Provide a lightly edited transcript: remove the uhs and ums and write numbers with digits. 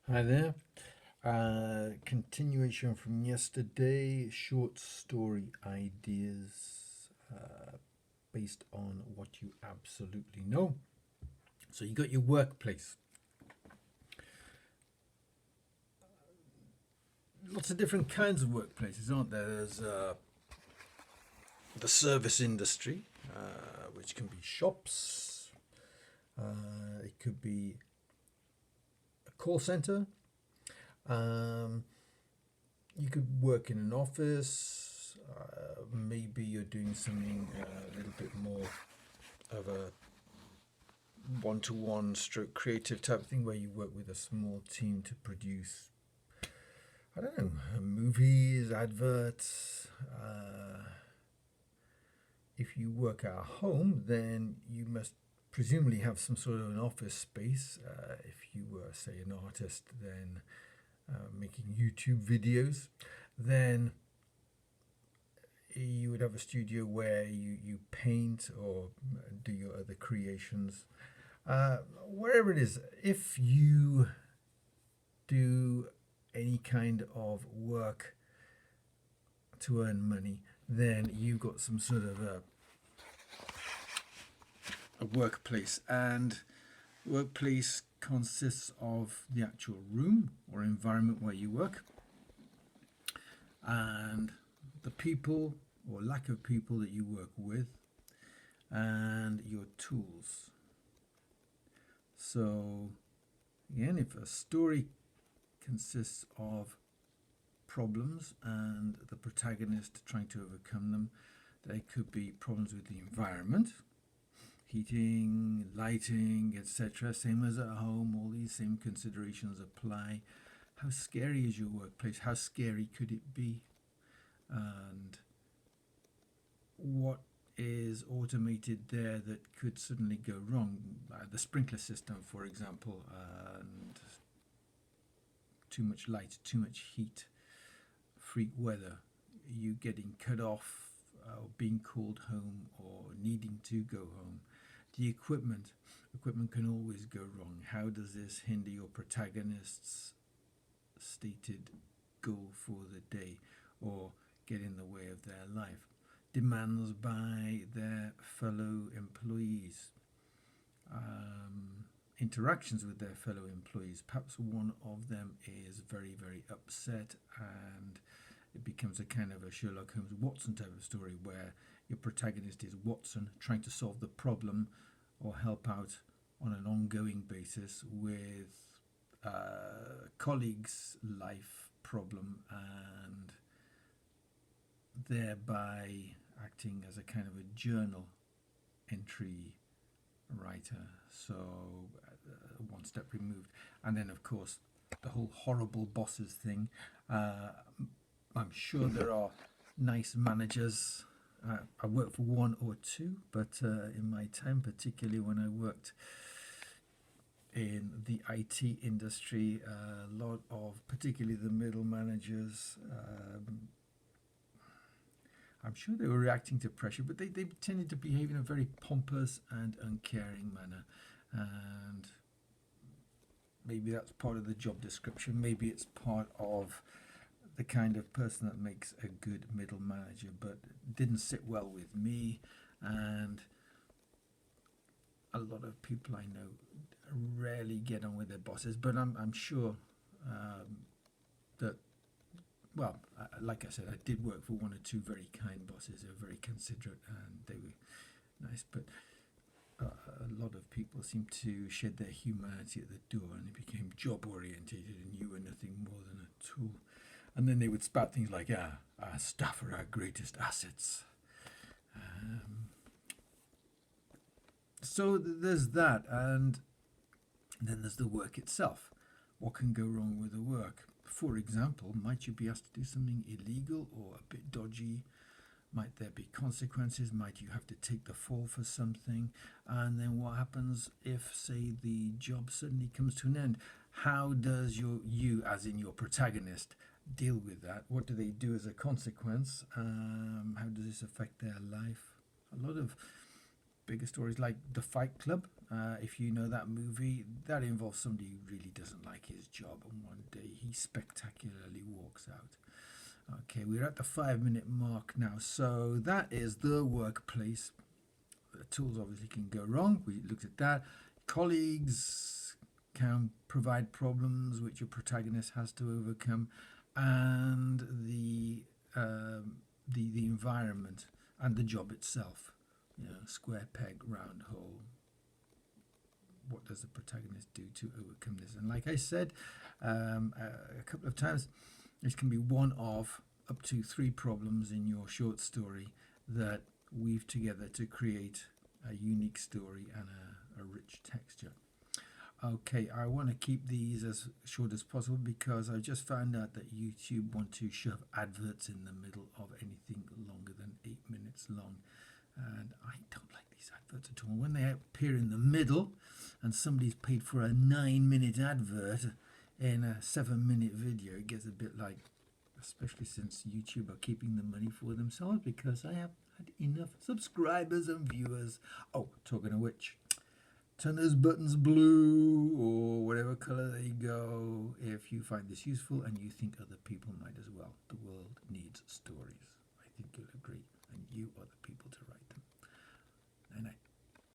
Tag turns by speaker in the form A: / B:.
A: Hi there. Continuation from yesterday, short story ideas based on what you absolutely know. So you got your workplace. Lots of different kinds of workplaces, aren't there? There's the service industry, which can be shops. It could be a call center. Um, you could work in an office. Maybe you're doing something a little bit more of a one-to-one stroke creative type thing where you work with a small team to produce, I don't know, movies, adverts. If you work at home, then you must presumably have some sort of an office space. If you were, say, an artist, then making YouTube videos, then you would have a studio where you paint or do your other creations. Wherever it is, if you do any kind of work to earn money, then you've got some sort of a workplace. And workplace consists of the actual room or environment where you work and the people or lack of people that you work with and your tools. So, again, if a story consists of problems and the protagonist trying to overcome them, there could be problems with the environment, heating, lighting, etc. Same as at home, all these same considerations apply. How scary is your workplace? How scary could it be? And what is automated there that could suddenly go wrong? The sprinkler system, for example, and too much light, too much heat, freak weather, you getting cut off, or being called home, or needing to go home. The equipment can always go wrong. How does this hinder your protagonist's stated goal for the day or get in the way of their life? Demands by their fellow employees, interactions with their fellow employees. Perhaps one of them is very, very upset, and it becomes a kind of a Sherlock Holmes Watson type of story where your protagonist is Watson trying to solve the problem or help out on an ongoing basis with a colleague's life problem, and thereby acting as a kind of a journal entry writer. So one step removed. And then, of course, the whole horrible bosses thing. I'm sure there are nice managers. I worked for one or two, but in my time, particularly when I worked in the IT industry, a lot of, particularly the middle managers, I'm sure they were reacting to pressure, but they tended to behave in a very pompous and uncaring manner. And maybe that's part of the job description. Maybe it's part of the kind of person that makes a good middle manager, but didn't sit well with me. And a lot of people I know rarely get on with their bosses, but I'm sure that, well, like I said, I did work for one or two very kind bosses. They were very considerate and they were nice, but a lot of people seem to shed their humanity at the door and it became job orientated and you were nothing more than a tool. And then they would spout things like, our staff are our greatest assets. So there's that, and then there's the work itself. What can go wrong with the work? For example, might you be asked to do something illegal or a bit dodgy? Might there be consequences? Might you have to take the fall for something? And then what happens if, say, the job suddenly comes to an end? How does you, as in your protagonist, deal with that? What do they do as a consequence? How does this affect their life? A lot of bigger stories like The Fight Club. If you know that movie, that involves somebody who really doesn't like his job, and one day he spectacularly walks out. Okay, we're at the 5 minute mark now. So that is the workplace. The tools obviously can go wrong. We looked at that. Colleagues can provide problems which your protagonist has to overcome, and the environment and the job itself. You know, square peg, round hole. What does the protagonist do to overcome this? And like I said a couple of times, this can be one of up to 3 problems in your short story that weave together to create a unique story and a rich texture. Okay, I want to keep these as short as possible because I just found out that YouTube want to shove adverts in the middle of anything longer than 8 minutes long. And I don't like these adverts at all. When they appear in the middle and somebody's paid for a 9-minute advert in a 7-minute video, it gets a bit like, especially since YouTube are keeping the money for themselves because I have had enough subscribers and viewers. Oh, talking of which, turn those buttons blue or whatever color they go if you find this useful and you think other people might as well.